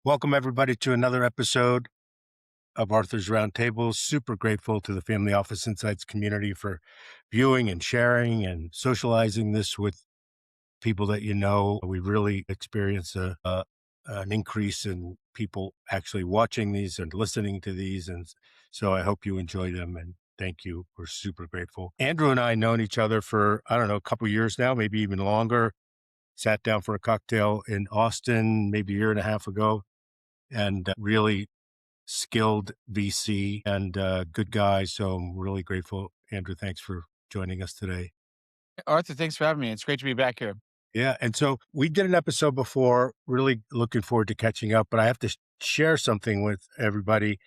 Welcome, everybody, to another episode of Arthur's Roundtable. Super grateful to the Family Office Insights community for viewing and sharing and socializing this with people that you know. We really experience an increase in people actually watching these and listening to these. And so I hope you enjoy them, and thank you. We're super grateful. Andrew and I known each other for, I don't know, a couple of years now, maybe even longer. Sat down for a cocktail in Austin maybe a year and a half ago, and really skilled VC and good guy. So I'm really grateful. Andrew, thanks for joining us today. Arthur, thanks for having me. It's great to be back here. Yeah. And so we did an episode before, really looking forward to catching up, but I have to share something with everybody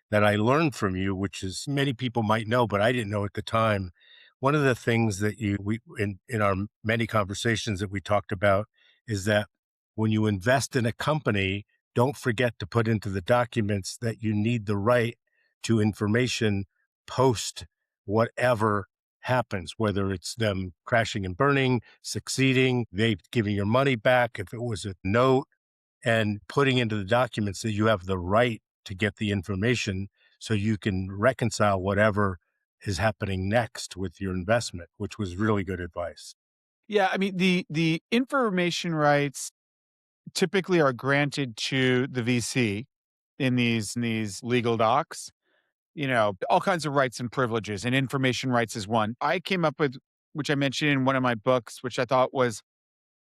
that I learned from you, which is many people might know, but I didn't know at the time. One of the things that in our many conversations that we talked about is that when you invest in a company, don't forget to put into the documents that you need the right to information post whatever happens, whether it's them crashing and burning, succeeding, they giving your money back, if it was a note, and putting into the documents that you have the right to get the information so you can reconcile whatever is happening next with your investment, which was really good advice. Yeah, I mean the information rights typically are granted to the VC in these legal docs. All kinds of rights and privileges, and information rights is one. I came up with, which I mentioned in one of my books, which I thought was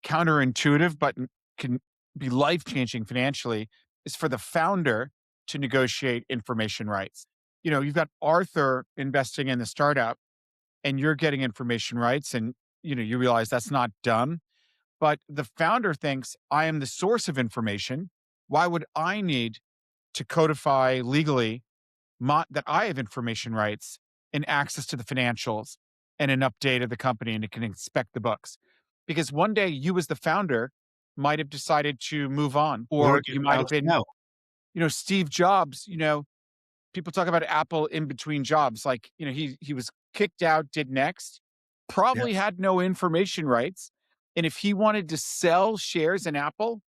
counterintuitive, but can be life changing financially, is for the founder to negotiate information rights. You've got Arthur investing in the startup and you're getting information rights, and you realize that's not dumb, but the founder thinks I am the source of information. Why would I need to codify legally that I have information rights and access to the financials and an update of the company, and it can inspect the books? Because one day you as the founder might have decided to move on, Or or get you might have bounced been, out. Steve Jobs. People talk about Apple in between jobs. Like, he was kicked out, did next, Yeah. probably had no information rights. And if he wanted to sell shares in Apple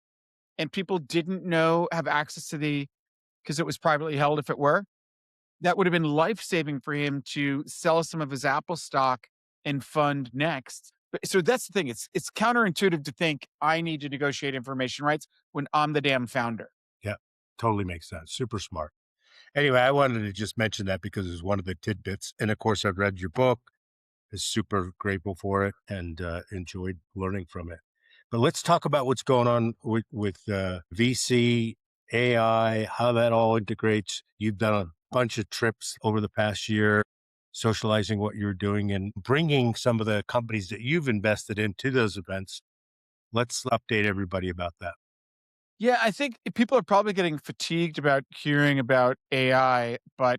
and people didn't know, have access to because it was privately held, if it were, that would have been life saving for him to sell some of his Apple stock and fund next. So that's the thing. It's counterintuitive to think I need to negotiate information rights when I'm the damn founder. Yeah. Totally makes sense. Super smart. Anyway, I wanted to just mention that because it was one of the tidbits. And of course, I've read your book, is super grateful for it, and enjoyed learning from it. But let's talk about what's going on with VC, AI, how that all integrates. You've done a bunch of trips over the past year, socializing what you're doing and bringing some of the companies that you've invested in to those events. Let's update everybody about that. Yeah, I think people are probably getting fatigued about hearing about AI, but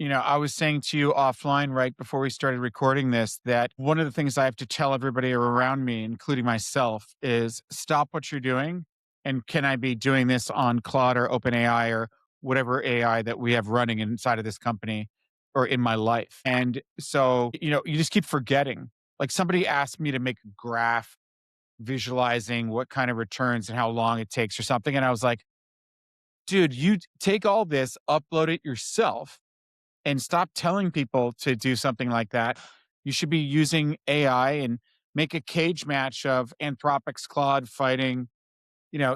I was saying to you offline right before we started recording this that one of the things I have to tell everybody around me, including myself, is stop what you're doing. And can I be doing this on Claude or OpenAI or whatever AI that we have running inside of this company or in my life? And so, you just keep forgetting. Like, somebody asked me to make a graph visualizing what kind of returns and how long it takes or something. And I was like, dude, you take all this, upload it yourself, and stop telling people to do something like that. You should be using AI and make a cage match of Anthropic's Claude fighting,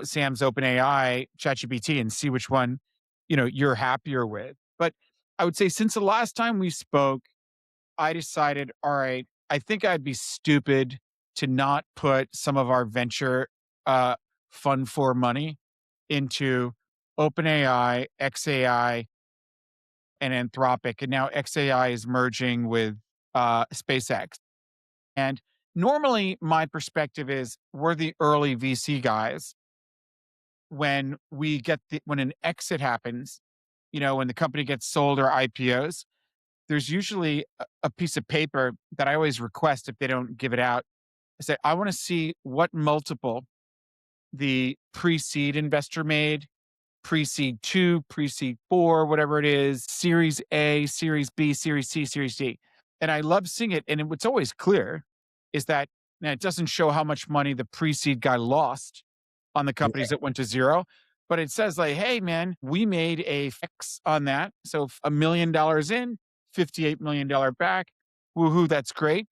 Sam's OpenAI ChatGPT, and see which one, you're happier with. But I would say since the last time we spoke, I decided, all right, I think I'd be stupid to not put some of our venture uh, fund for money into OpenAI, XAI, and Anthropic. And now XAI is merging with SpaceX. And normally, my perspective is we're the early VC guys. When an exit happens, when the company gets sold or IPOs, there's usually a piece of paper that I always request if they don't give it out. I say, I want to see what multiple the pre-seed investor made, pre-seed 2, pre-seed 4, whatever it is, series A, series B, series C, series D. And I love seeing it. And what's always clear is that now it doesn't show how much money the pre-seed guy lost on the companies that went to zero, but it says like, hey man, we made a fix on that. So $1 million in, $58 million back. Woohoo, that's great.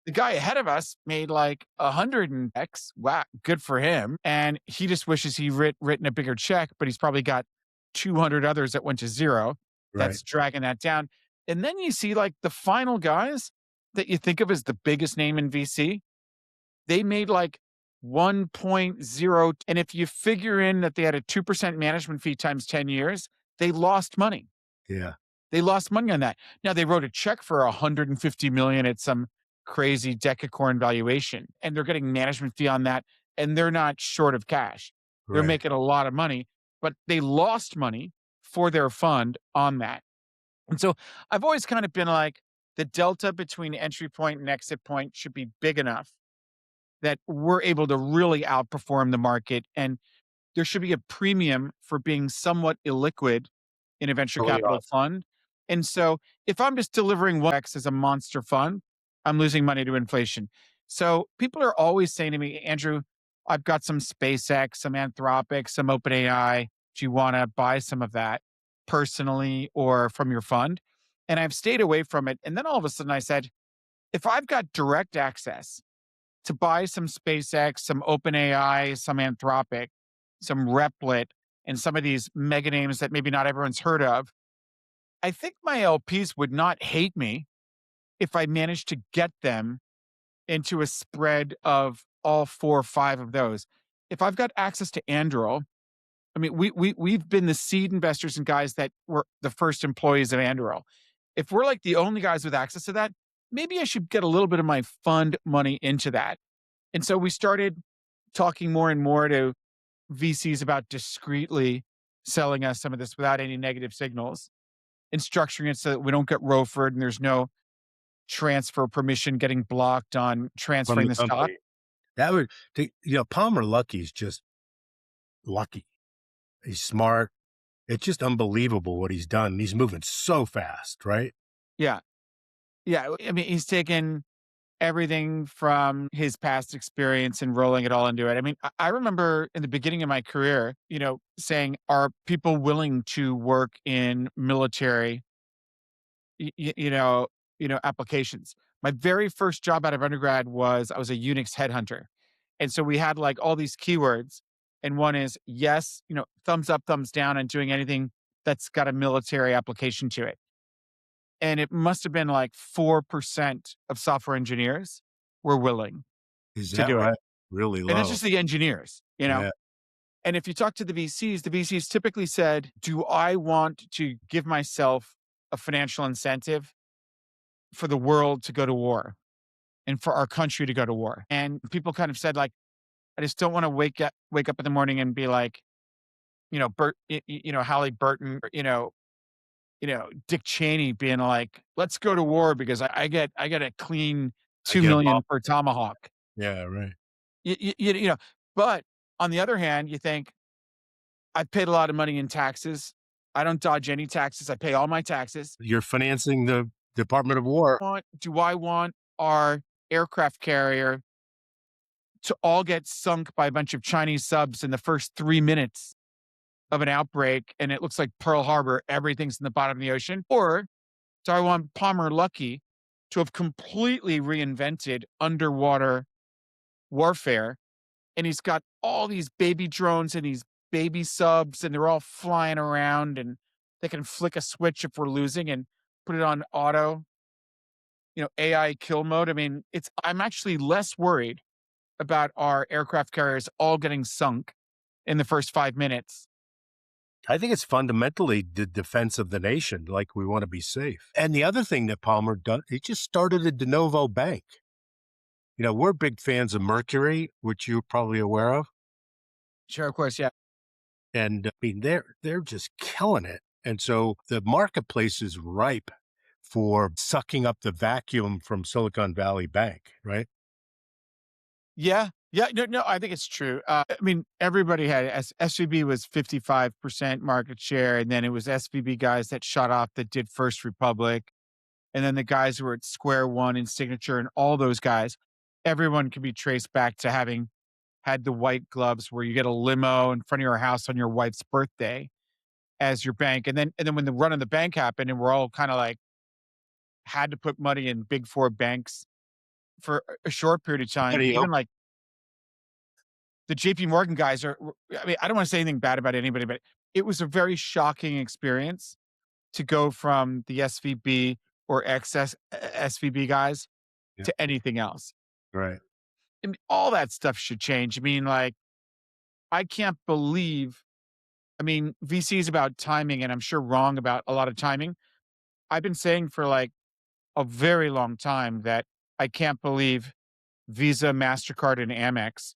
The guy ahead of us made like 100 and X. Wow, good for him. And he just wishes he written a bigger check, but he's probably got 200 others that went to zero. Right. That's dragging that down. And then you see like the final guys that you think of as the biggest name in VC, they made like 1.0. And if you figure in that they had a 2% management fee times 10 years, they lost money. Yeah. They lost money on that. Now they wrote a check for 150 million at some crazy decacorn valuation, and they're getting management fee on that, and they're not short of cash. They're Right. making a lot of money, but they lost money for their fund on that. And so I've always kind of been like, the delta between entry point and exit point should be big enough that we're able to really outperform the market. And there should be a premium for being somewhat illiquid in a venture Totally capital awesome. fund. And so if I'm just delivering 1x as a monster fund, I'm losing money to inflation. So people are always saying to me, Andrew, I've got some SpaceX, some Anthropic, some OpenAI. Do you want to buy some of that personally or from your fund? And I've stayed away from it. And then all of a sudden I said, if I've got direct access to buy some SpaceX, some OpenAI, some Anthropic, some Replit, and some of these mega names that maybe not everyone's heard of, I think my LPs would not hate me if I managed to get them into a spread of all 4 or 5 of those. If I've got access to Anduril, I mean, we've been the seed investors and guys that were the first employees of Anduril. If we're like the only guys with access to that, maybe I should get a little bit of my fund money into that. And so we started talking more and more to VCs about discreetly selling us some of this without any negative signals and structuring it so that we don't get ROFR'd and there's no transfer permission getting blocked on From transferring the the stock. company. That would Palmer Luckey's just lucky. He's smart. It's just unbelievable what he's done. He's moving so fast, right? Yeah. Yeah. I mean, he's taken everything from his past experience and rolling it all into it. I mean, I remember in the beginning of my career, saying, are people willing to work in military y- y- you know, applications. My very first job out of undergrad was I was a Unix headhunter. And so we had like all these keywords. And one is yes, thumbs up, thumbs down on doing anything that's got a military application to it. And it must have been like 4% of software engineers were willing Is to that do it. right? Really And that's low. just the engineers. Yeah. And if you talk to the VCs typically said, do I want to give myself a financial incentive for the world to go to war and for our country to go to war? And people kind of said like, I just don't want to wake up in the morning and be like, Halle Burton, or, Dick Cheney being like, let's go to war because I get a clean I two get million off. per tomahawk. Yeah, right. But on the other hand, you think I've paid a lot of money in taxes. I don't dodge any taxes. I pay all my taxes. You're financing the Department of War. Do I want our aircraft carrier to all get sunk by a bunch of Chinese subs in the first 3 minutes of an outbreak and it looks like Pearl Harbor, everything's in the bottom of the ocean? Or do I want Palmer Luckey to have completely reinvented underwater warfare? And he's got all these baby drones and these baby subs, and they're all flying around and they can flick a switch if we're losing and put it on auto, AI kill mode. I mean, I'm actually less worried about our aircraft carriers all getting sunk in the first 5 minutes. I think it's fundamentally the defense of the nation, like we want to be safe. And the other thing that Palmer done, he just started a de novo bank. We're big fans of Mercury, which you're probably aware of. Sure, of course, yeah. And I mean, they're just killing it. And so the marketplace is ripe for sucking up the vacuum from Silicon Valley Bank, right? Yeah. Yeah. No, no, I think it's true. I mean, everybody had SVB was 55% market share. And then it was SVB guys that shot off that did First Republic. And then the guys who were at Square One and Signature and all those guys, everyone can be traced back to having had the white gloves where you get a limo in front of your house on your wife's birthday as your bank. And then when the run on the bank happened and we're all kind of like had to put money in big four banks for a short period of time, Any even like the JP Morgan guys I mean, I don't want to say anything bad about anybody, but it was a very shocking experience to go from the SVB or excess SVB guys yeah, to anything else. right. I mean, all that stuff should change. I mean, like, I can't believe, I mean, VC is about timing, and I'm sure wrong about a lot of timing. I've been saying for like a very long time that I can't believe Visa, MasterCard, and Amex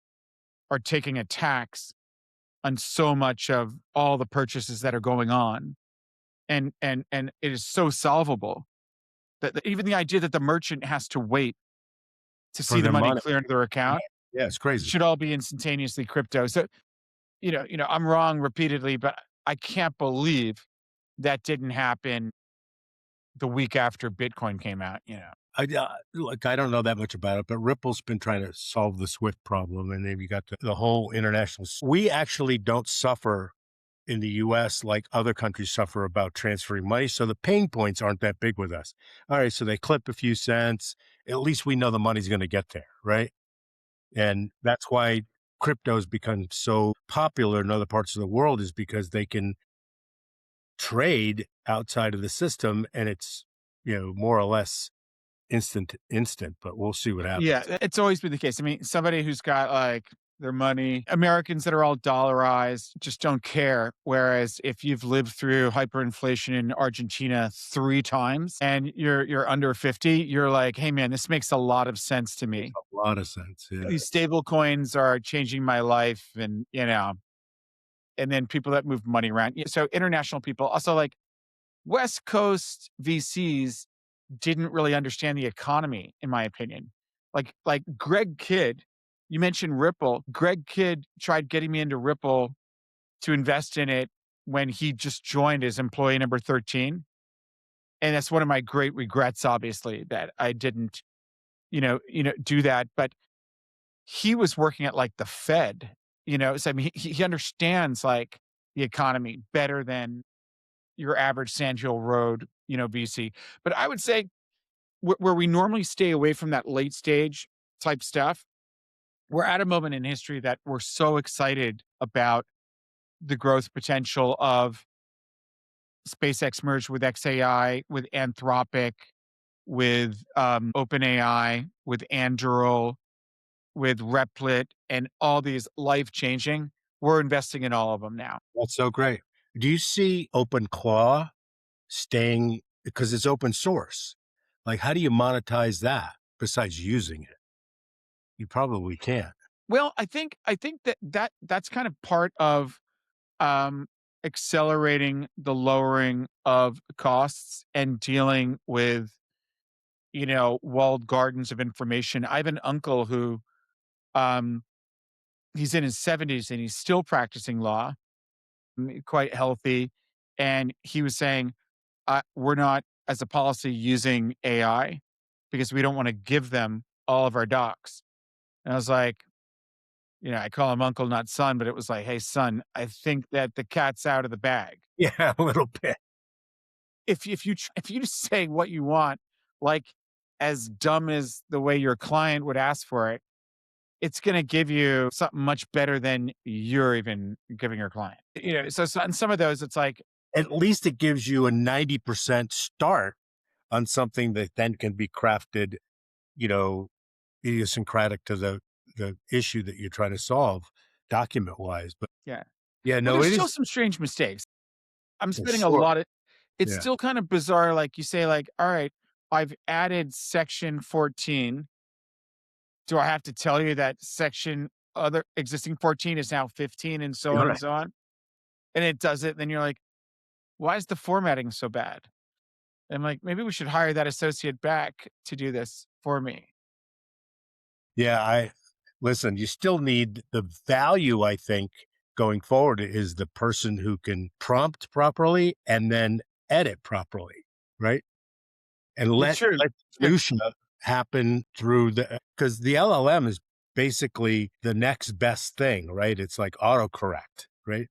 are taking a tax on so much of all the purchases that are going on. And it is so solvable that even the idea that the merchant has to wait to For see the their money money. clear into their Right. account Yeah, it's crazy. should all be instantaneously crypto. So, I'm wrong repeatedly, but I can't believe that didn't happen the week after Bitcoin came out. Look, I don't know that much about it, but Ripple's been trying to solve the SWIFT problem, and then you got the whole international. We actually don't suffer in the US like other countries suffer about transferring money. So the pain points aren't that big with us. All right. So they clip a few cents. At least we know the money's going to get there. Right. And that's why crypto has become so popular in other parts of the world, is because they can trade outside of the system, and it's, more or less instant, but we'll see what Yeah, happens. it's always been the case. I mean, somebody who's got like their money, Americans that are all dollarized just don't care. Whereas if you've lived through hyperinflation in Argentina 3 times and you're under 50, you're like, hey man, this makes a lot of sense to Makes me. a lot of sense. Yeah. These stable coins are changing my life, and then people that move money around. Yeah, so international people also like West Coast VCs didn't really understand the economy, in my opinion. Like Greg Kidd, you mentioned Ripple. Greg Kidd tried getting me into Ripple to invest in it when he just joined as employee number 13. And that's one of my great regrets, obviously, that I didn't, do that. But he was working at like the Fed. So I mean he understands like the economy better than your average Sand Hill Road, VC. But I would say where we normally stay away from that late stage type stuff, we're at a moment in history that we're so excited about the growth potential of SpaceX merged with XAI, with Anthropic, with OpenAI, with Anduril, with Replit, and all these life changing. We're investing in all of them now. That's so great. Do you see OpenClaw staying, because it's open source? Like, how do you monetize that besides using it? You probably can't. Well, I think that's kind of part of um, accelerating the lowering of costs and dealing with, walled gardens of information. I have an uncle who, um, he's in his 70s and he's still practicing law, quite healthy. And he was saying, we're not, as a policy, using AI because we don't want to give them all of our docs. And I was like, I call him uncle, not son, but it was like, hey, son, I think that the cat's out of the bag. Yeah, a little bit. If you just say what you want, like as dumb as the way your client would ask for it, it's going to give you something much better than you're even giving your client. So on some of those, it's like, At least it gives you a 90% start on something that then can be crafted, you know, idiosyncratic to the issue that you're trying to solve document wise. But yeah. yeah, But no, there's it still is. some strange mistakes. I'm Yeah, spending a sure. lot of, it's Yeah. still kind of bizarre. Like you say, like, all right, I've added section 14. Do I have to tell you that section other existing 14 is now 15 and so You're on and right. so on? And it does it. Then you're like, why is the formatting so bad? And I'm like, maybe we should hire that associate back to do this for me. Yeah, I listen, you still need the value, I think, going forward is the person who can prompt properly and then edit properly, right? And It's true. let True. Lucia happen through the, because the LLM is basically the next best thing, right? It's like autocorrect, right?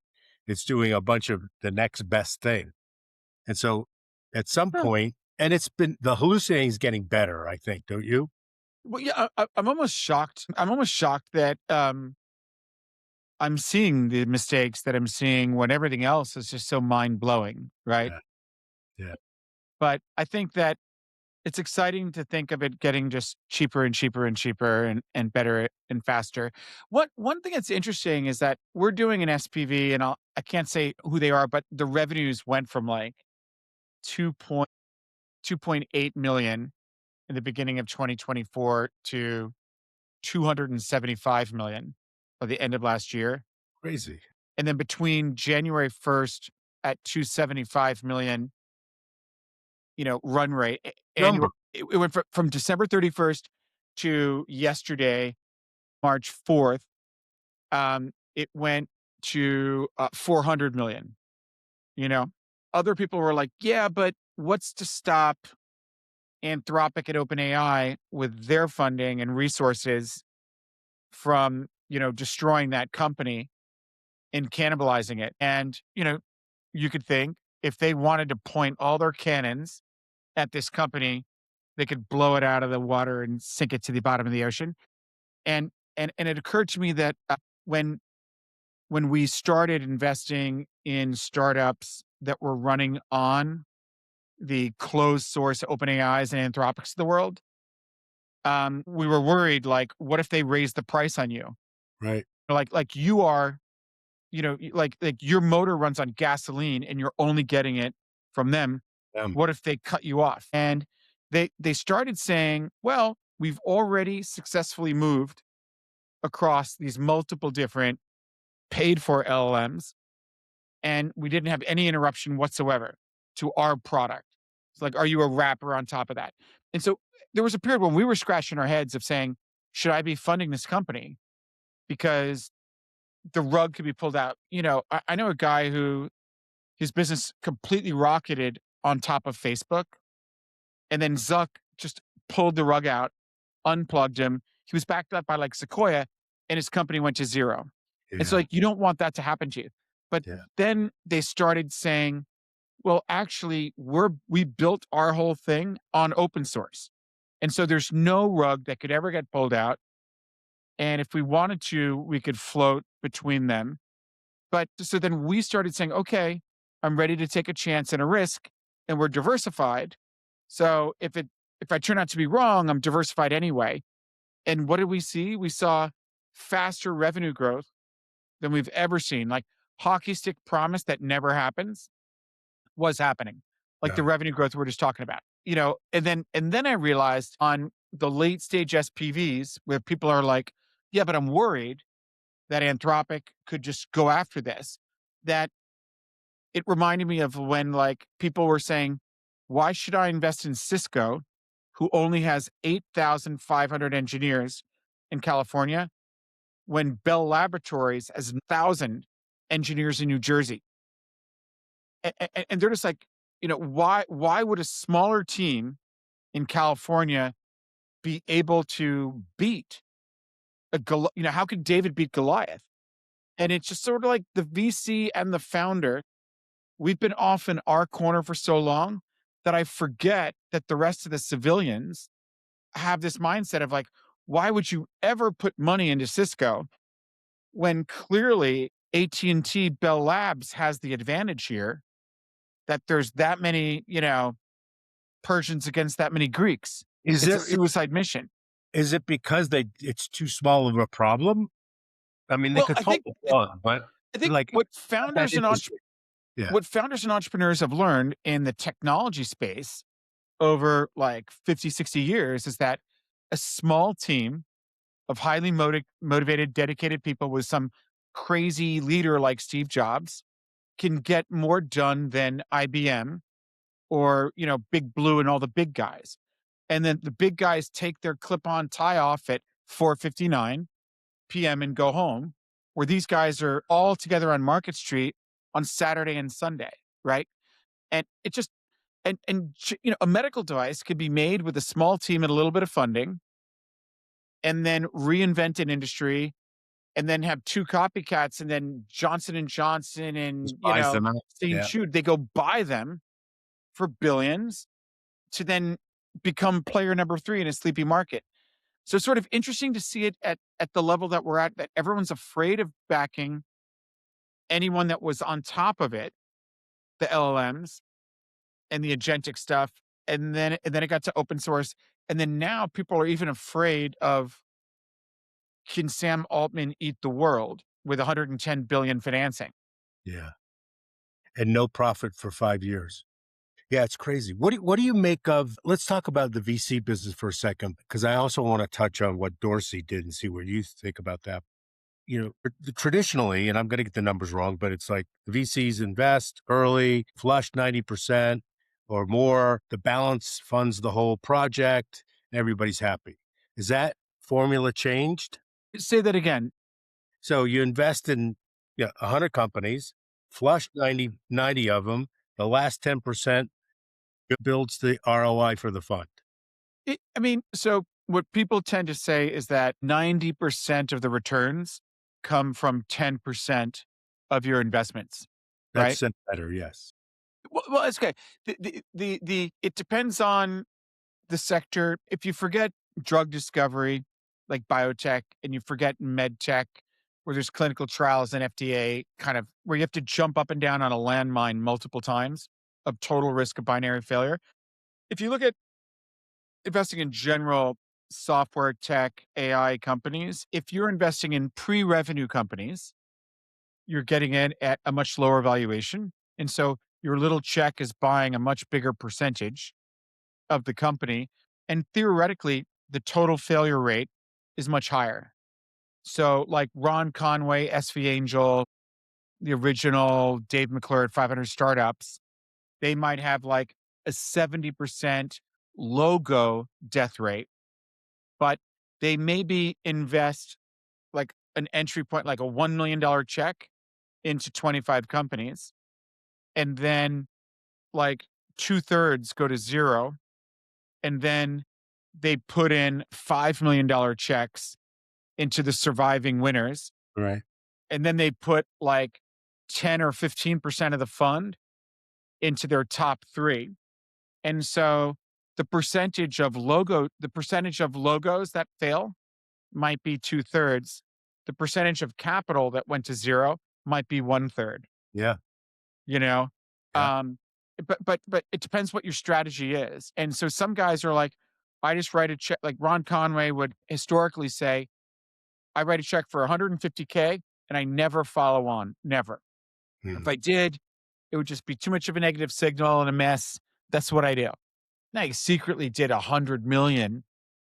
It's doing a bunch of the next best thing. And so at some Huh. point, and it's been the hallucinating is getting better, I think, don't you? Well, yeah, I'm almost shocked. I'm almost shocked that I'm seeing the mistakes that I'm seeing when everything else is just so mind blowing, right? Yeah. Yeah. But I think that it's exciting to think of it getting just cheaper and cheaper and cheaper and better and faster. What one thing that's interesting is that we're doing an SPV, and I can't say who they are, but the revenues went from like 2.8 million in the beginning of 2024 to 275 million by the end of last year. Crazy And then between January 1st at 275 million, run rate, number. annual, it went from December 31st to yesterday, March 4th. It went to 400 million. You know, other people were like, yeah, but what's to stop Anthropic and OpenAI with their funding and resources from, destroying that company and cannibalizing it? And, you could think if they wanted to point all their cannons at this company, they could blow it out of the water and sink it to the bottom of the ocean. And it occurred to me that when when we started investing in startups that were running on the closed source OpenAIs and Anthropics of the world, we were worried, like, what if they raise the price on you? Right. Like you are, like your motor runs on gasoline and you're only getting it from them. Um, What if they cut you off? And they started saying, well, we've already successfully moved across these multiple different paid for LLMs, and we didn't have any interruption whatsoever to our product. It's like, are you a wrapper on top of that? And so there was a period when we were scratching our heads of saying, should I be funding this company? Because the rug could be pulled out. I know a guy who his business completely rocketed on top of Facebook, and then Zuck just pulled the rug out, unplugged him. He was backed up by like Sequoia, and his company went to zero. It's yeah. like, you don't want that to happen to you. But Yeah. then they started saying, well, actually, we built our whole thing on open source. And so there's no rug that could ever get pulled out. And if we wanted to, we could float between them. But so then we started saying, okay, I'm ready to take a chance and a risk, and we're diversified. So if I turn out to be wrong, I'm diversified anyway. And what did we see? We saw faster revenue growth than we've ever seen. Like, hockey stick promise that never happens was happening. Like the Yeah. revenue growth we're just talking about. And then I realized on the late stage SPVs where people are like, yeah, but I'm worried that Anthropic could just go after this. That it reminded me of when like people were saying, why should I invest in Cisco, who only has 8,500 engineers in California, when Bell Laboratories has 1,000 engineers in New Jersey? And they're just like, why would a smaller team in California be able to beat how could David beat Goliath? And it's just sort of like the VC and the founder, we've been off in our corner for so long that I forget that the rest of the civilians have this mindset of like, why would you ever put money into Cisco when clearly AT&T Bell Labs has the advantage here, that there's that many, Persians against that many Greeks. Is It's it a suicide mission. is it because it's too small of a problem? I mean, they Well, could I solve think the one, but I think like not that interesting. Yeah. what founders and entrepreneurs have learned in the technology space over like 50, 60 years is that a small team of highly motivated, dedicated people with some crazy leader like Steve Jobs can get more done than IBM or, Big Blue and all the big guys. And then the big guys take their clip-on tie off at 4:59 PM and go home, where these guys are all together on Market Street on Saturday and Sunday, right? And it just a medical device could be made with a small team and a little bit of funding and then reinvent an industry and then have 2 copycats and then Johnson& and Johnson Just and, buys them out. St. Yeah. Jude, they go buy them for billions to then become player number 3 in a sleepy market. So it's sort of interesting to see it at the level that we're at, that everyone's afraid of backing anyone that was on top of it, the LLMs and the agentic stuff, and then it got to open source, and then now people are even afraid of, can Sam Altman eat the world with 110 billion financing? Yeah. And no profit for 5 years. Yeah, it's crazy. What do you make of, let's talk about the VC business for a second, because I also want to touch on what Dorsey did and see what you think about that. Traditionally, and I'm going to get the numbers wrong, but it's like the VCs invest early, flush 90% or more. The balance funds the whole project, and everybody's happy. Is that formula changed? Say that again. So you invest in 100 companies, flush 90 of them. The last 10% builds the ROI for the fund. I mean, so what people tend to say is that 90% of the returns come from 10% of your investments, That's right? better. Yes. Well, it's okay. It depends on the sector. If you forget drug discovery, like biotech, and you forget med tech, where there's clinical trials and FDA kind of where you have to jump up and down on a landmine multiple times of total risk of binary failure. If you look at investing in general software, tech, AI companies, if you're investing in pre-revenue companies, you're getting in at a much lower valuation. And so your little check is buying a much bigger percentage of the company. And theoretically, the total failure rate is much higher. So, like Ron Conway, SV Angel, the original Dave McClure at 500 Startups, they might have like a 70% logo death rate, but they maybe invest like an entry point, like a $1 million check into 25 companies. And then like two-thirds go to zero. And then they put in $5 million checks into the surviving winners. Right. And then they put like 10 or 15% of the fund into their top three. And so the percentage of logos that fail might be two-thirds. The percentage of capital that went to zero might be one-third, Yeah. you know? Yeah. Um, but it depends what your strategy is. And so some guys are like, I just write a check. Like Ron Conway would historically say, I write a check for 150K and I never follow on. Never. Hmm. If I did, it would just be too much of a negative signal and a mess. That's what I do. Now he secretly did 100 million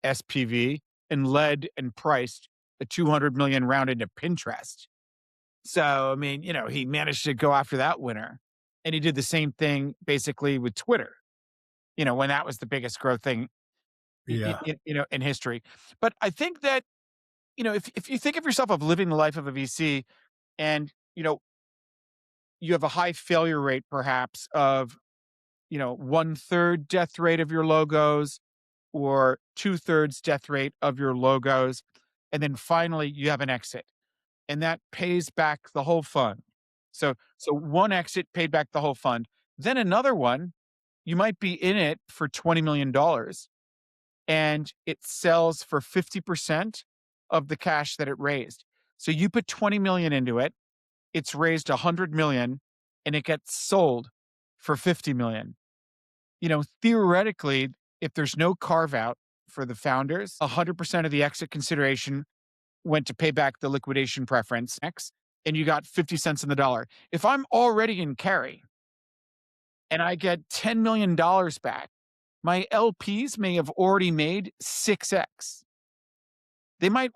SPV and led and priced a 200 million round into Pinterest. So, I mean, he managed to go after that winner. And he did the same thing basically with Twitter, when that was the biggest growth thing, Yeah. in history. But I think that, if you think of yourself of living the life of a VC and, you have a high failure rate perhaps of, one-third death rate of your logos or two-thirds death rate of your logos. And then finally you have an exit and that pays back the whole fund. So one exit paid back the whole fund. Then another one, you might be in it for $20 million and it sells for 50% of the cash that it raised. So you put 20 million into it, it's raised 100 million and it gets sold for 50 million. Theoretically, if there's no carve out for the founders, 100% of the exit consideration went to pay back the liquidation preference X, and you got 50 cents in the dollar. If I'm already in carry and I get $10 million back, my LPs may have already made 6x. They might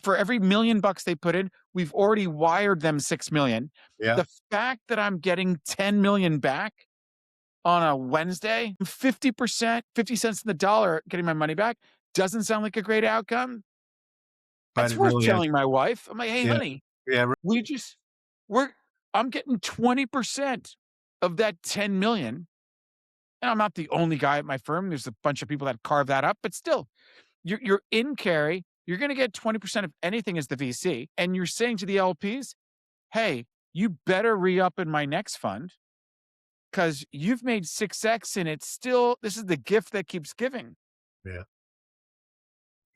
for every $1 million they put in, we've already wired them 6 million. Yeah. The fact that I'm getting 10 million back on a Wednesday, 50%, 50 cents in the dollar, getting my money back doesn't sound like a great outcome. But That's it worth really has. telling my wife. I'm like, "Hey, Yeah. honey, Yeah. we just we're I'm getting 20% of that 10 million. And I'm not the only guy at my firm. There's a bunch of people that carve that up, but still, you're in carry. You're going to get 20% of anything as the VC. And you're saying to the LPs, hey, you better re up in my next fund because you've made 6x and it's still, this is the gift that keeps giving. Yeah.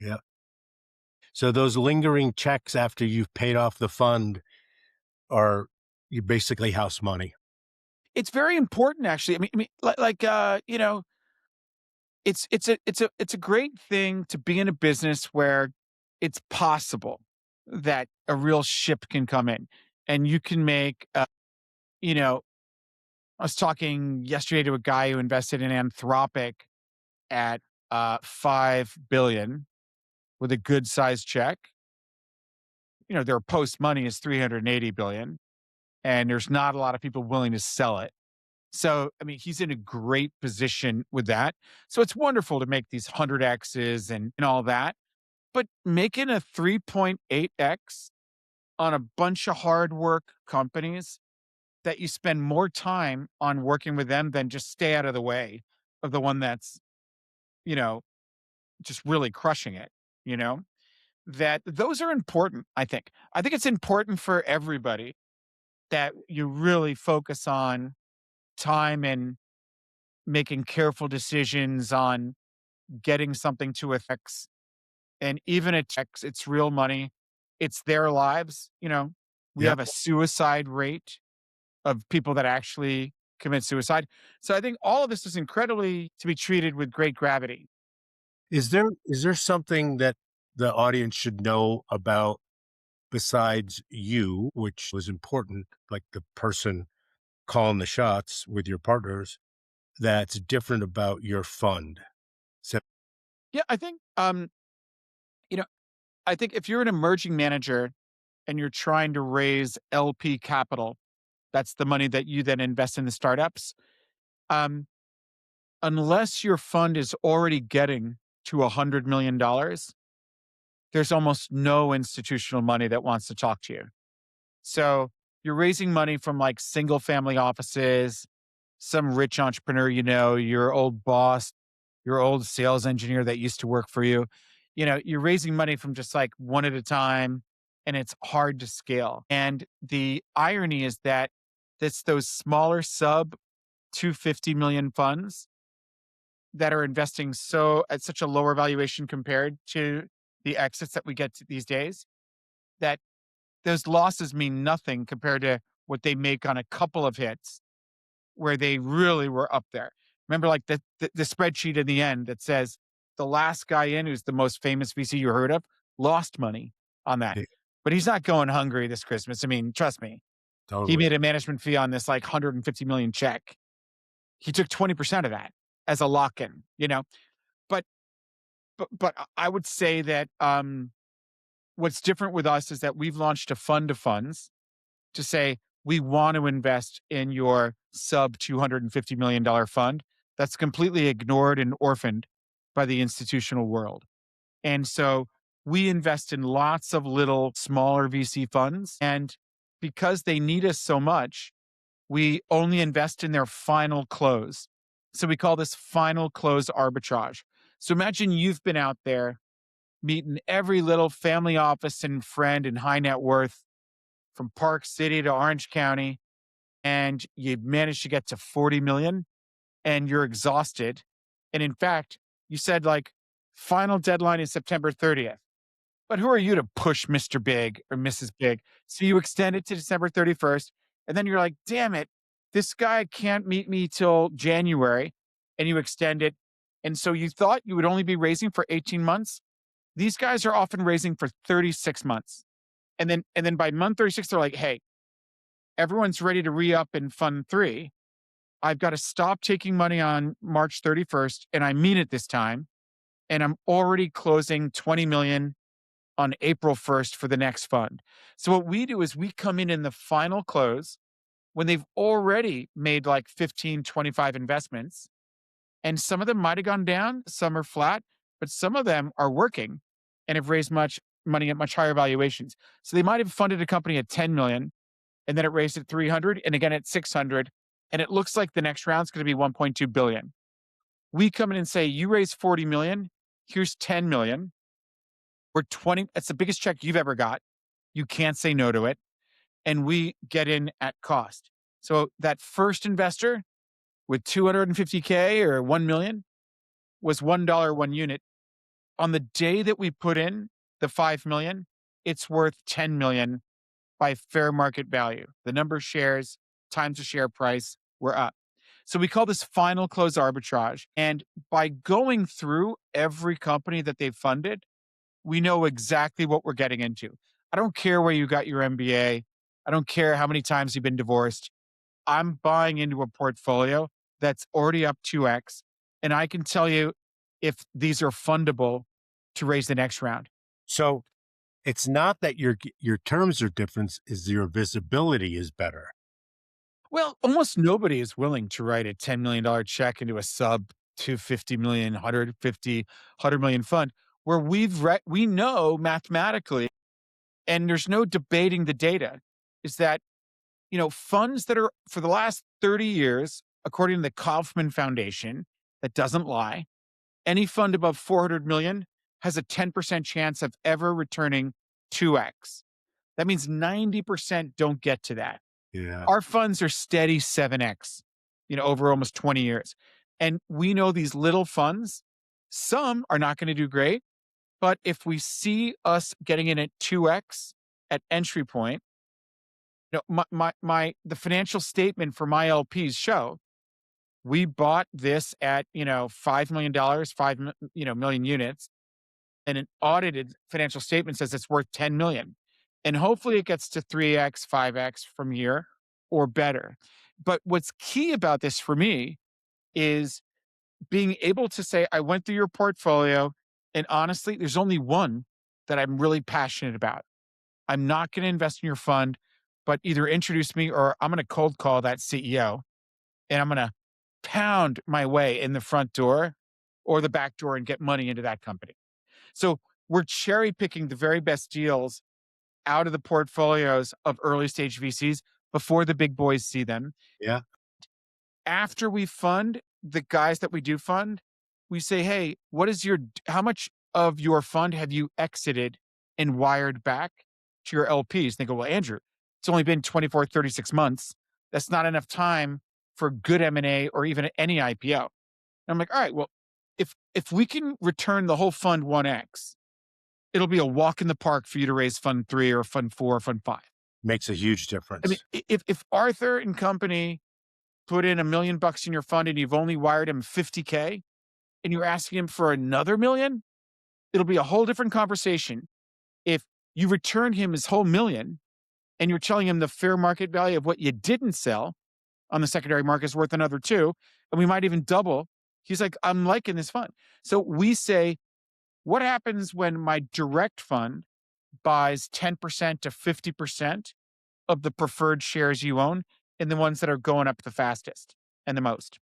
Yeah. So those lingering checks after you've paid off the fund are you basically house money. It's very important, actually. It's a great thing to be in a business where it's possible that a real ship can come in and you can make, you know, I was talking yesterday to a guy who invested in Anthropic at 5 billion with a good sized check. Their post money is 380 billion and there's not a lot of people willing to sell it. So, I mean, he's in a great position with that. So it's wonderful to make these 100Xs and all that. But making a 3.8X on a bunch of hard work companies that you spend more time on working with them than just stay out of the way of the one that's, you know, just really crushing it, you know, that those are important, I think. I think it's important for everybody that you really focus on time and making careful decisions on getting something to effects. And even at checks, it's real money. It's their lives. We Yeah. have a suicide rate of people that actually commit suicide. So I think all of this is incredibly to be treated with great gravity. Is there something that the audience should know about besides you, which was important, like the person calling the shots with your partners, that's different about your fund? So Yeah, you know, I think if you're an emerging manager and you're trying to raise LP capital, that's the money that you then invest in the startups. Um, Unless your fund is already getting to $100 million, there's almost no institutional money that wants to talk to you. So you're raising money from like single family offices, some rich entrepreneur, your old boss, your old sales engineer that used to work for you. You're raising money from just like one at a time and it's hard to scale. And the irony is that it's those smaller sub 250 million funds that are investing so at such a lower valuation compared to the exits that we get these days that those losses mean nothing compared to what they make on a couple of hits where they really were up there. Remember, like the spreadsheet in the end that says the last guy in, who's the most famous VC you heard of, lost money on that, yeah, but he's not going hungry this Christmas. I mean, trust me, he totally. made a management fee on this like 150 million check. He took 20% of that as a lock in. But but I would say that what's different with us is that we've launched a fund of funds to say we want to invest in your sub $250 million fund that's completely ignored and orphaned by the institutional world. And so we invest in lots of little smaller VC funds. And because they need us so much, we only invest in their final close. So we call this final close arbitrage. So imagine you've been out there meeting every little family office and friend and high net worth from Park City to Orange County, and you managed to get to 40 million and you're exhausted. And in fact, you said like final deadline is September 30th. But who are you to push Mr. Big or Mrs. Big? So you extend it to December 31st. And then you're like, damn it, this guy can't meet me till January. And you extend it. And so you thought you would only be raising for 18 months. These guys are often raising for 36 months. And then by month 36, they're like, hey, everyone's ready to re up in fund three. I've got to stop taking money on March 31st. And I mean it this time. And I'm already closing 20 million on April 1st for the next fund. So what we do is we come in the final close when they've already made like 15, 25 investments. And some of them might have gone down, some are flat, but some of them are working and have raised much money at much higher valuations. So they might have funded a company at 10 million and then it raised at 300 and again at 600. And it looks like the next round's going to be 1.2 billion. We come in and say, you raised 40 million, here's 10 million. We're 20, it's the biggest check you've ever got. You can't say no to it. And we get in at cost. So that first investor with 250K or 1 million was $1 one unit. On the day that we put in the 5 million, it's worth 10 million by fair market value. The number of shares times the share price were up. So we call this final close arbitrage. And by going through every company that they've funded, we know exactly what we're getting into. I don't care where you got your MBA. I don't care how many times you've been divorced. I'm buying into a portfolio that's already up 2x. And I can tell you if these are fundable to raise the next round. So it's not that your terms are different, is your visibility is better. Well, almost nobody is willing to write a $10 million check into a sub 250 million, 150, 100 million fund where we know mathematically, and there's no debating the data, is that, funds that are for the last 30 years, according to the Kaufman Foundation, that doesn't lie, any fund above 400 million has a 10% chance of ever returning 2x. That means 90% don't get to that. Yeah. Our funds are steady 7x, over almost 20 years. And we know these little funds, some are not going to do great, but if we see us getting in at 2x at entry point, the financial statement for my LPs show we bought this at, $5 million, 5 million units, and an audited financial statement says it's worth 10 million. And hopefully it gets to 3x, 5x from here or better. But what's key about this for me is being able to say, I went through your portfolio, and honestly, there's only one that I'm really passionate about. I'm not going to invest in your fund, but either introduce me or I'm going to cold call that CEO and I'm going to pound my way in the front door or the back door and get money into that company. So we're cherry picking the very best deals out of the portfolios of early stage VCs before the big boys see them. Yeah. After we fund the guys that we do fund, we say, hey, how much of your fund have you exited and wired back to your LPs? They go, well, Andrew, it's only been 24, 36 months. That's not enough time for good M&A or even any IPO. And I'm like, all right, well, if we can return the whole fund 1x, it'll be a walk in the park for you to raise fund 3 or fund 4 or fund 5. Makes a huge I mean, difference. if Arthur and company put in $1 million in your fund and you've only wired him 50K and you're asking him for another million, it'll be a whole different conversation. If you return him his whole million and you're telling him the fair market value of what you didn't sell on the secondary market is worth another 2, and we might even double. He's like, I'm liking this fund. So we say, what happens when my direct fund buys 10% to 50% of the preferred shares you own and the ones that are going up the fastest and the most?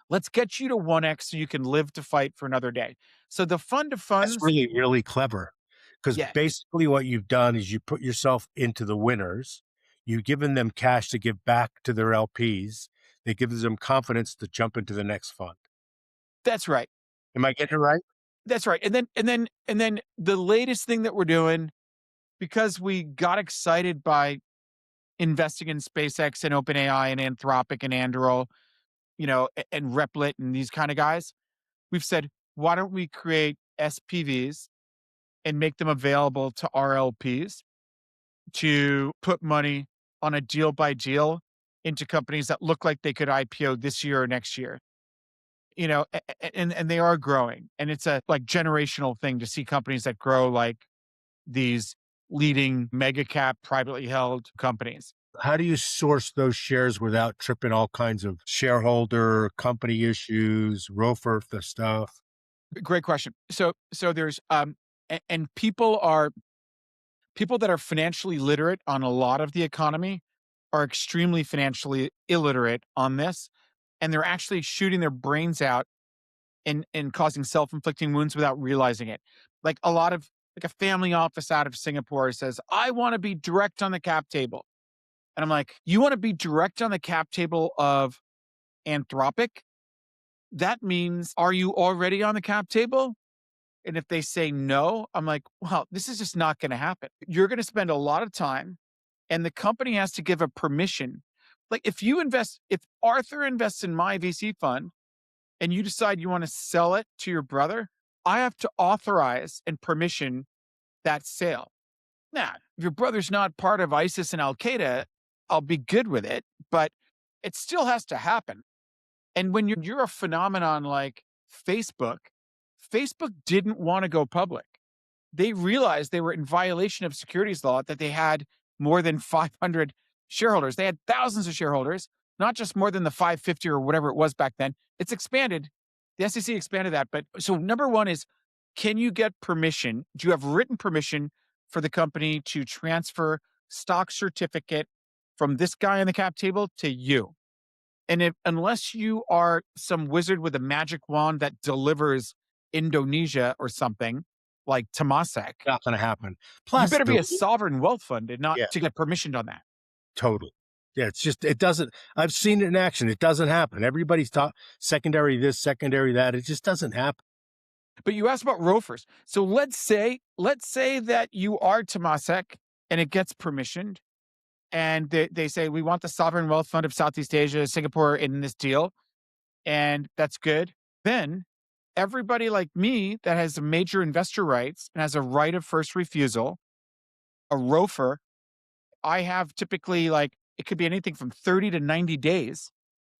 Let's get you to 1x so you can live to fight for another day. So the fund of That's funds, really, really clever because yeah, basically what you've done is you put yourself into the winners. You've given them cash to give back to their LPs. That gives them confidence to jump into the next fund. that's right. Am I getting it right? That's right. And then the latest thing that we're doing, because we got excited by investing in SpaceX and OpenAI and Anthropic and Anduril, and Replit and these kind of guys, we've said, why don't we create SPVs and make them available to RLPs to put money on a deal by deal into companies that look like they could IPO this year or next year. And they are growing, and it's a like generational thing to see companies that grow like these leading mega cap privately held companies. How do you source those shares without tripping all kinds of shareholder company issues, ROFR, the stuff? Great question. So there's and people that are financially literate on a lot of the economy are extremely financially illiterate on this, and they're actually shooting their brains out and causing self-inflicting wounds without realizing it. Like a family office out of Singapore says, I want to be direct on the cap table. And I'm like, you want to be direct on the cap table of Anthropic? That means, are you already on the cap table? And if they say no, I'm like, well, this is just not going to happen. You're going to spend a lot of time and the company has to give a permission. Like if Arthur invests in my VC fund and you decide you want to sell it to your brother, I have to authorize and permission that sale. Now, if your brother's not part of ISIS and Al Qaeda, I'll be good with it, but it still has to happen. And when you're a phenomenon like Facebook, Facebook didn't want to go public. They realized they were in violation of securities law that they had more than 500 shareholders. They had thousands of shareholders, not just more than the 550 or whatever it was back then. It's expanded. The SEC expanded that. But so number one is, can you get permission? Do you have written permission for the company to transfer stock certificate from this guy on the cap table to you? And if unless you are some wizard with a magic wand that delivers Indonesia or something like Temasek, Not going to happen. you Plus, better be the a sovereign wealth fund and not yeah, to get permission on that. total. Yeah, it's just it doesn't. I've seen it in action. It doesn't happen. Everybody's taught secondary this, secondary that. It just doesn't happen. But you asked about ROFRs. So let's say that you are Temasek and it gets permissioned and they say we want the sovereign wealth fund of Southeast Asia, Singapore in this deal, and that's good. Then everybody like me that has major investor rights and has a right of first refusal, a ROFR, I have typically like it could be anything from 30 to 90 days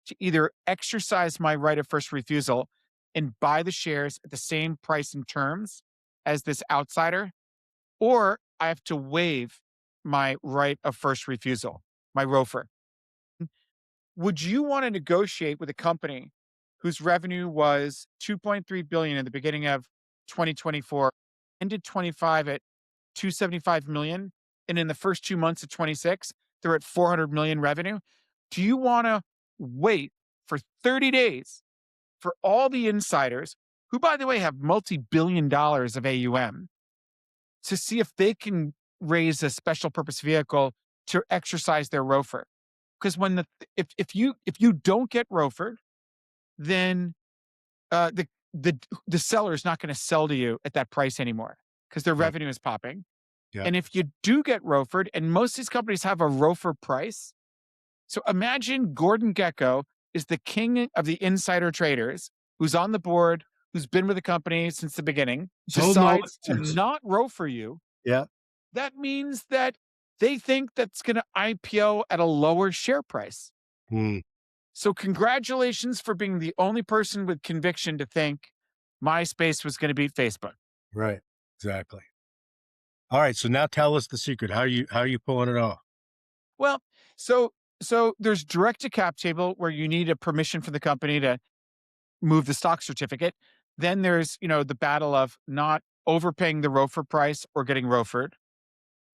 to either exercise my right of first refusal and buy the shares at the same price and terms as this outsider, or I have to waive my right of first refusal, my ROFR. Would you want to negotiate with a company whose revenue was 2.3 billion in the beginning of 2024, ended 25 at 275 million, and in the first 2 months of 26, they're at 400 million revenue? Do you want to wait for 30 days for all the insiders, who by the way have multi-billion dollars of AUM, to see if they can raise a special purpose vehicle to exercise their ROFR? Because when if you don't get ROFR, then uh, the the seller is not going to sell to you at that price anymore because their Right. revenue is popping. Yeah. And if you do get ROFR'd, and most of these companies have a ROFR price. So imagine Gordon Gekko is the king of the insider traders, who's on the board, who's been with the company since the beginning, He's holding all decides the to cards. not ROFR you. Yeah. That means that they think that's going to IPO at a lower share price. Hmm. So congratulations for being the only person with conviction to think MySpace was going to beat Facebook. Right. Exactly. All right. So now tell us the secret. How are you pulling it off? Well, so so there's direct to cap table where you need a permission from the company to move the stock certificate. Then there's, the battle of not overpaying the ROFR price or getting ROFR'd.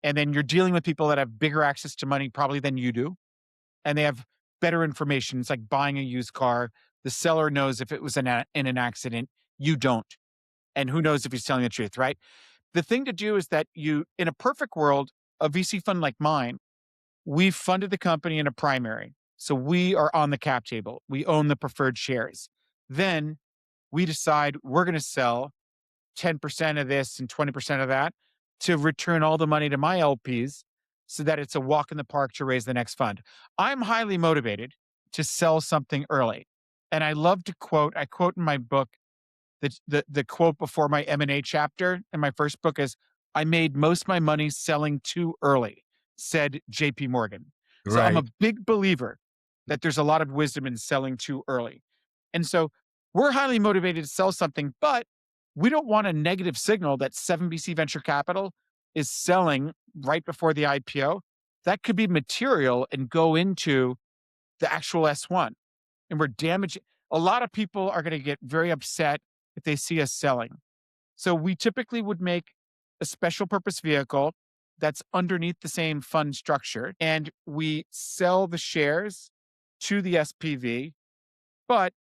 And then you're dealing with people that have bigger access to money probably than you do. And they have better information. It's like buying a used car. The seller knows if it was in an accident, you don't. And who knows if he's telling the truth, right? The thing to do is that in a perfect world, a VC fund like mine, we funded the company in a primary. So we are on the cap table. We own the preferred shares. Then we decide we're going to sell 10% of this and 20% of that to return all the money to my LPs so that it's a walk in the park to raise the next fund. I'm highly motivated to sell something early. And I love to quote, I quote in my book, the quote before my M&A chapter in my first book is, I made most of my money selling too early, said JP Morgan. So I'm a Right. big believer that there's a lot of wisdom in selling too early. And so we're highly motivated to sell something, but we don't want a negative signal that 7BC Venture Capital is selling right before the IPO. That could be material and go into the actual S1. And we're damaging. A lot of people are going to get very upset if they see us selling. So we typically would make a special purpose vehicle that's underneath the same fund structure, and we sell the shares to the SPV. But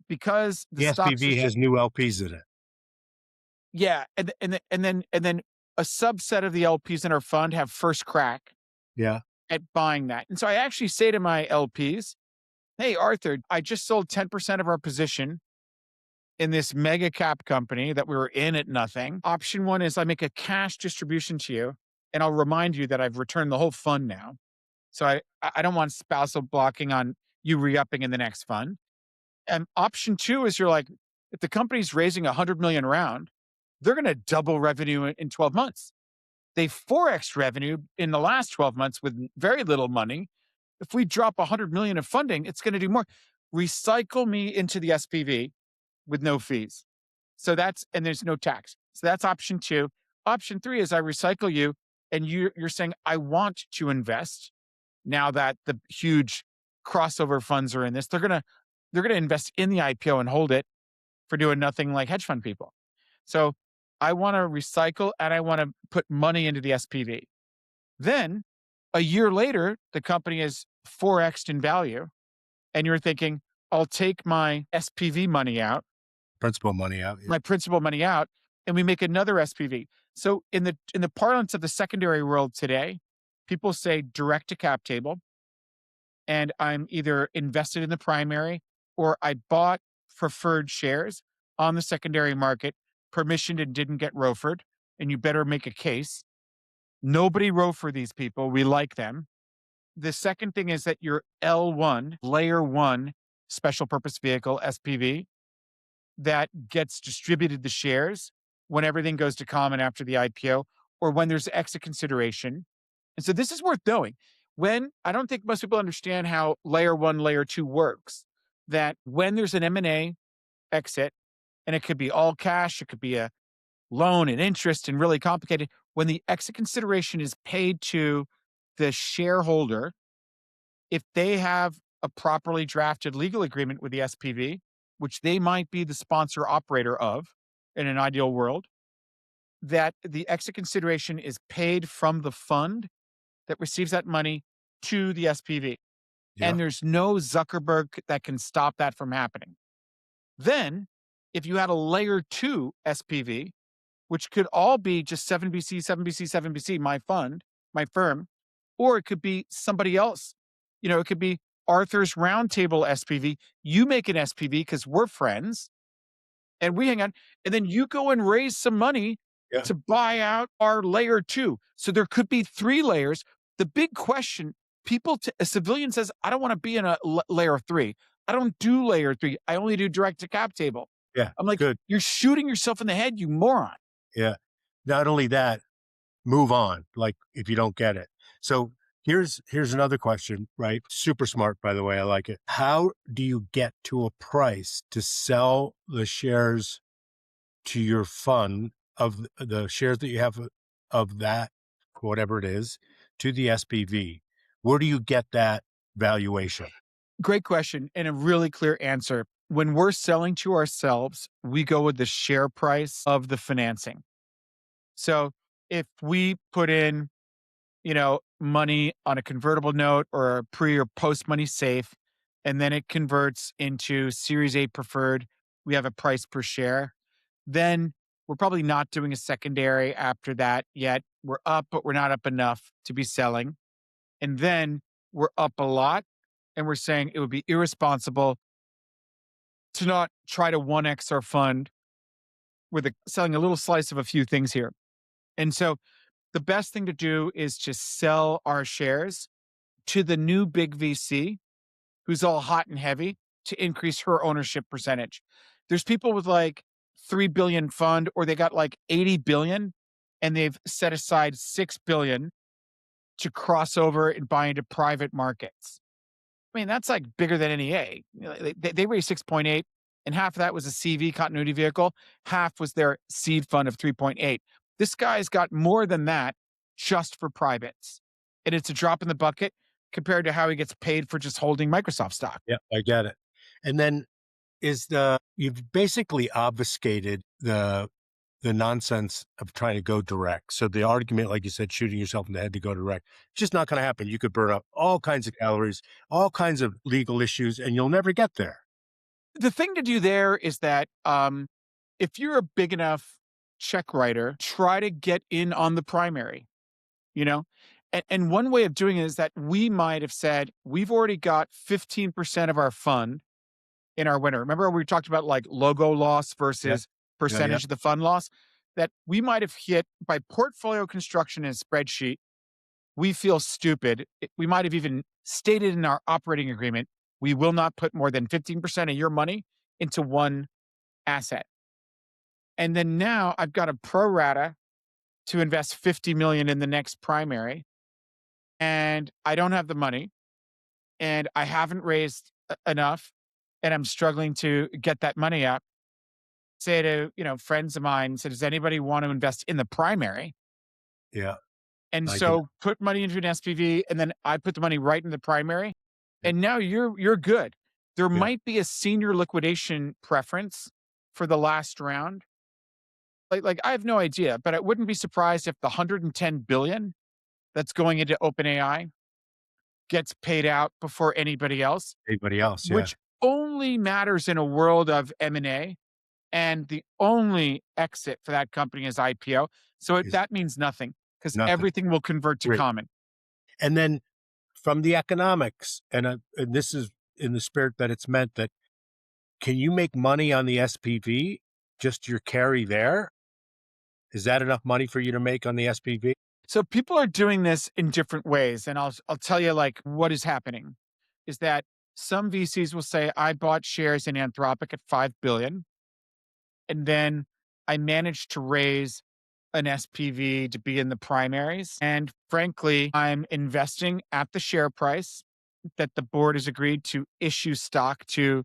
because the The stocks are, SPV has new LPs in it. yeah, and then a subset of the LPs in our fund have first crack Yeah. at buying that. And so I actually say to my LPs, "Hey, Arthur, I just sold 10% of our position in this mega cap company that we were in at nothing. Option one is I make a cash distribution to you, and I'll remind you that I've returned the whole fund now. So I don't want spousal blocking on you re-upping in the next fund. And option two is you're like, if the company's raising 100 million round, they're going to double revenue in 12 months. They 4x revenue in the last 12 months with very little money. If we drop 100 million of funding, it's going to do more. Recycle me into the SPV with no fees. So that's, and there's no tax. So that's option two. Option three is I recycle you and you're saying, I want to invest now that the huge crossover funds are in this. They're going to invest in the IPO and hold it for doing nothing like hedge fund people. So I want to recycle and I want to put money into the SPV. Then a year later, the company is 4xed in value. And you're thinking, I'll take my SPV money out, Principal money out. Yeah. my principal money out, and we make another SPV. So in the parlance of the secondary world today, people say direct to cap table, and I'm either invested in the primary or I bought preferred shares on the secondary market, permissioned and didn't get ROFR'd, and you better make a case. Nobody ROFR these people. We like them. The second thing is that your L1, layer one special purpose vehicle, SPV, that gets distributed the shares when everything goes to common after the IPO or when there's exit consideration. And so this is worth knowing. When I don't think most people understand how layer one, layer two works, that when there's an M&A exit, and it could be all cash, it could be a loan and interest and really complicated. When the exit consideration is paid to the shareholder, if they have a properly drafted legal agreement with the SPV, which they might be the sponsor operator of in an ideal world, that the exit consideration is paid from the fund that receives that money to the SPV. Yeah. And there's no Zuckerberg that can stop that from happening. Then, if you had a layer two SPV, which could all be just 7BC, 7BC, 7BC, my fund, my firm, or it could be somebody else. It could be Arthur's Roundtable SPV. You make an SPV because we're friends and we hang on. And then you go and raise some money Yeah. to buy out our layer two. So there could be three layers. The big question a civilian says, I don't want to be in a layer three. I don't do layer three. I only do direct to cap table. Yeah. I'm like, Good. you're shooting yourself in the head, you moron. Yeah. Not only that, move on, like, if you don't get it. So here's another question, right? Super smart, by the way. I like it. How do you get to a price to sell the shares to your fund of the shares that you have of that, whatever it is, to the SPV? Where do you get that valuation? Great question and a really clear answer. When we're selling to ourselves, we go with the share price of the financing. So if we put in, money on a convertible note or a pre or post money safe, and then it converts into Series A preferred, we have a price per share. Then we're probably not doing a secondary after that yet. We're up, but we're not up enough to be selling. And then we're up a lot. And we're saying it would be irresponsible to not try to 1x our fund with selling a little slice of a few things here. And so the best thing to do is to sell our shares to the new big VC who's all hot and heavy to increase her ownership percentage. There's people with like 3 billion fund or they got like 80 billion and they've set aside 6 billion to cross over and buy into private markets. I mean, that's like bigger than NEA. They raised 6.8 and half of that was a CV continuity vehicle. Half was their seed fund of 3.8. This guy's got more than that just for privates. And it's a drop in the bucket compared to how he gets paid for just holding Microsoft stock. Yeah, I get it. And then you've basically obfuscated the nonsense of trying to go direct. So the argument, like you said, shooting yourself in the head to go direct, it's just not going to happen. You could burn up all kinds of calories, all kinds of legal issues, and you'll never get there. The thing to do there is that if you're a big enough check writer, try to get in on the primary, you know? And one way of doing it is that we might have said, we've already got 15% of our fund in our winter. Remember we talked about like logo loss Yeah. versus Yeah. Yeah. percentage of the fund loss that we might have hit by portfolio construction in a spreadsheet. We feel stupid. We might have even stated in our operating agreement, we will not put more than 15% of your money into one asset. And then now I've got a pro rata to invest 50 million in the next primary and I don't have the money and I haven't raised enough and I'm struggling to get that money up. Say to, friends of mine, say, does anybody want to invest in the primary? Yeah. And I do. so put money into an SPV and then I put the money right in the primary. Yeah. And now you're good. There Yeah. might be a senior liquidation preference for the last round. Like I have no idea, but I wouldn't be surprised if the 110 billion that's going into OpenAI gets paid out before anybody else, Anybody else? Yeah. which only matters in a world of M&A and the only exit for that company is IPO. So Is that means nothing because nothing. everything will convert to Great. common. And then from the economics, and this is in the spirit that it's meant that can you make money on the SPV? Just your carry there? Is that enough money for you to make on the SPV? So people are doing this in different ways, and I'll tell you like what is happening is that some VCs will say I bought shares in Anthropic at 5 billion and then I managed to raise an SPV to be in the primaries and frankly I'm investing at the share price that the board has agreed to issue stock to,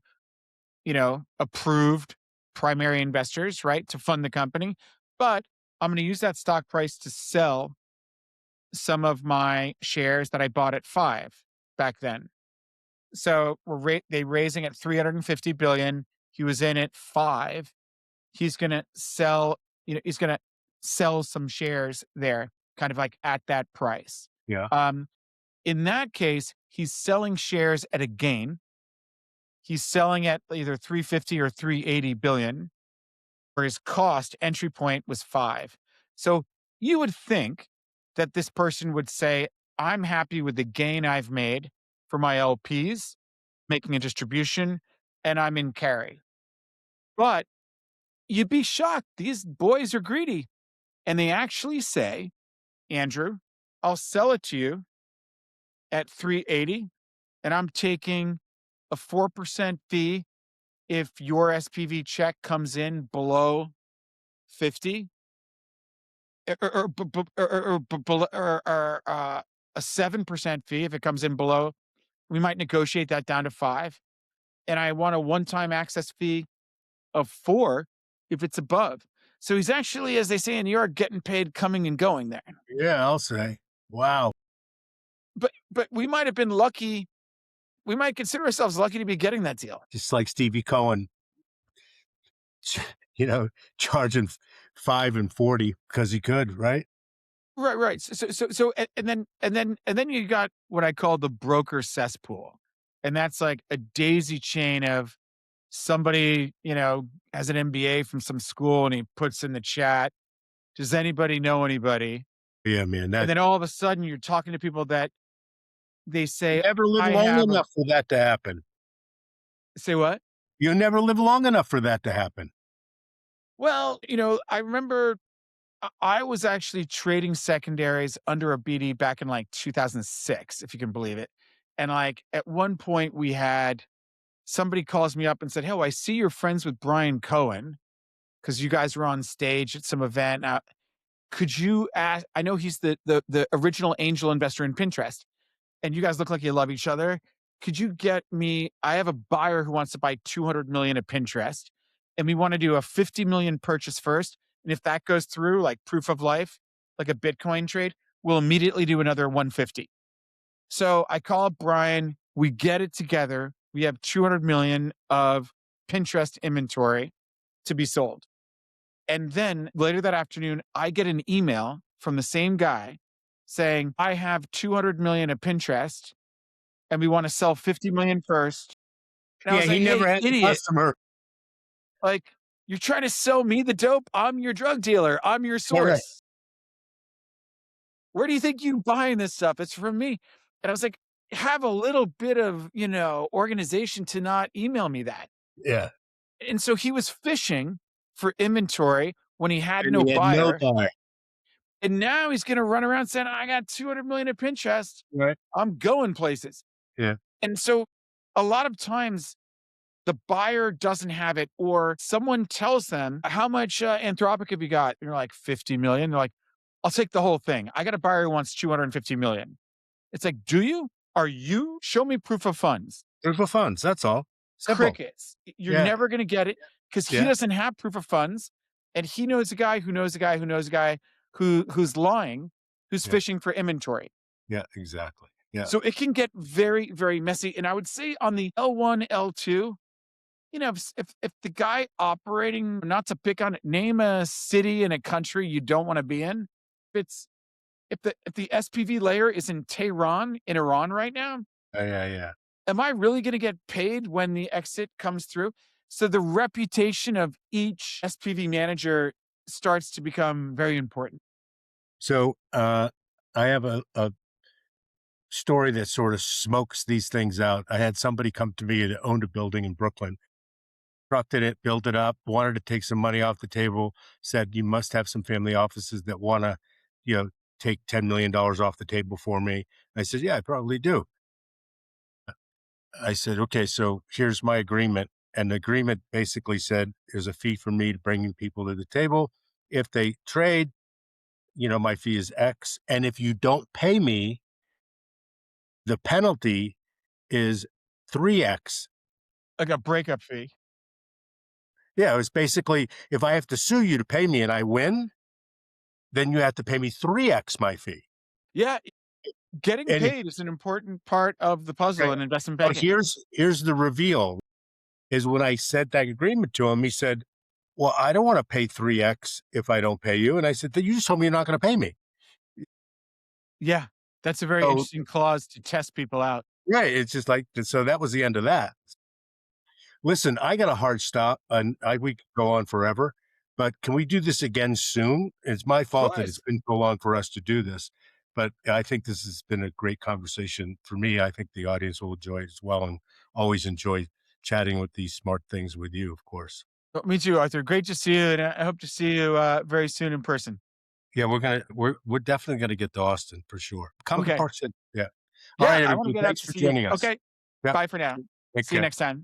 approved primary investors, right, to fund the company. But I'm going to use that stock price to sell some of my shares that I bought at 5 back then. So they raising at 350 billion. He was in at 5. He's going to sell, he's going to sell some shares there kind of like at that price. Yeah. Um in that case, he's selling shares at a gain. He's selling at either 350 or 380 billion where his cost entry point was 5. So you would think that this person would say, I'm happy with the gain I've made for my LPs, making a distribution, and I'm in carry. But you'd be shocked. These boys are greedy. And they actually say, Andrew, I'll sell it to you at 380 and I'm taking a 4% fee if your SPV check comes in below 50 or a 7% fee if it comes in below. We might negotiate that down to 5. And I want a one-time access fee of 4 if it's above. So he's actually, as they say in New York, getting paid coming and going there. Yeah, I'll say. Wow. But we might have been lucky. We might consider ourselves lucky to be getting that deal. Just like Stevie Cohen, you know, charging 5 and 40 because he could, right? Right, right. And then you got what I call the broker cesspool. And that's like a daisy chain of somebody, has an MBA from some school and he puts in the chat, does anybody know anybody? Yeah, man, And that then all of a sudden you're talking to people that they you say, never live I long have a enough for that to happen. say what? You never live long enough for that to happen. Well, I remember I was actually trading secondaries under a BD back in like 2006, if you can believe it. And like at one point we had somebody calls me up and said, "Hey, I see you're friends with Brian Cohen because you guys were on stage at some event. Now, could you ask? I know he's the original angel investor in Pinterest, and you guys look like you love each other. Could you get me? I have a buyer who wants to buy 200 million at Pinterest, and we want to do a 50 million purchase first. And if that goes through, like proof of life, like a Bitcoin trade, we'll immediately do another 150." So I call up Brian. We get it together. We have 200 million of Pinterest inventory to be sold. And then later that afternoon, I get an email from the same guy saying, I have 200 million of Pinterest and we want to sell 50 million first. And I Yeah, was he like, never hey, had the idiot, customer. like you're trying to sell me the dope. I'm your drug dealer. I'm your All right. source. Where do you think you buying this stuff? It's from me. And I was like, have a little bit of, organization to not email me that. Yeah. And so he was fishing for inventory when he had And no he had no buyer. buy. And now he's going to run around saying, I got 200 million at Pinterest. Right. I'm going places. Yeah. And so a lot of times the buyer doesn't have it, or someone tells them, how much Anthropic have you got? And you're like, 50 million. They're like, I'll take the whole thing. I got a buyer who wants 250 million. It's like, do you? Are you? Show me proof of funds. Proof of funds. That's all. Simple. Crickets. You're Yeah. never going to get it because he Yeah. doesn't have proof of funds. And he knows a guy who knows a guy who knows a guy who's lying, who's Yeah. fishing for inventory. Yeah. Exactly. Yeah. So it can get very, very messy. And I would say on the L1, L2, if the guy operating, not to pick on it, name a city and a country you don't want to be in. If it's if the SPV layer is in Tehran in Iran right now, Yeah. Yeah. am I really going to get paid when the exit comes through? So the reputation of each SPV manager starts to become very important. So I have a story that sort of smokes these things out. I had somebody come to me that owned a building in Brooklyn, constructed it, built it up, wanted to take some money off the table, said, you must have some family offices that want to, you know, take $10 million off the table for me. I said, yeah, I probably do. I said, okay, so here's my agreement. And the agreement basically said there's a fee for me to bringing people to the table. If they trade, my fee is X. And if you don't pay me, the penalty is 3X. Like a breakup fee. Yeah, it was basically if I have to sue you to pay me and I win, then you have to pay me 3X my fee. Yeah, getting And paid is an important part of the puzzle okay, in investment but banking. here's the reveal is when I said that agreement to him, he said, well, I don't want to pay 3X if I don't pay you. And I said, then you just told me you're not going to pay me. Yeah, that's a very So, interesting clause to test people out. right. It's just like, so that was the end of that. Listen, I got a hard stop and we could go on forever, but can we do this again soon? It's my Of fault that it's course. been so long for us to do this, but I think this has been a great conversation for me. I think the audience will enjoy it as well and always enjoy chatting with these smart things with you, of course. Well, me too, Arthur. Great to see you, and I hope to see you very soon in person. Yeah, we're definitely gonna get to Austin for sure. Come to Okay. Park City. Yeah. All Yeah, right, I want to everybody. get out Thanks to for see you. joining us. Okay. Yep. Bye for now. Take See you care. next time.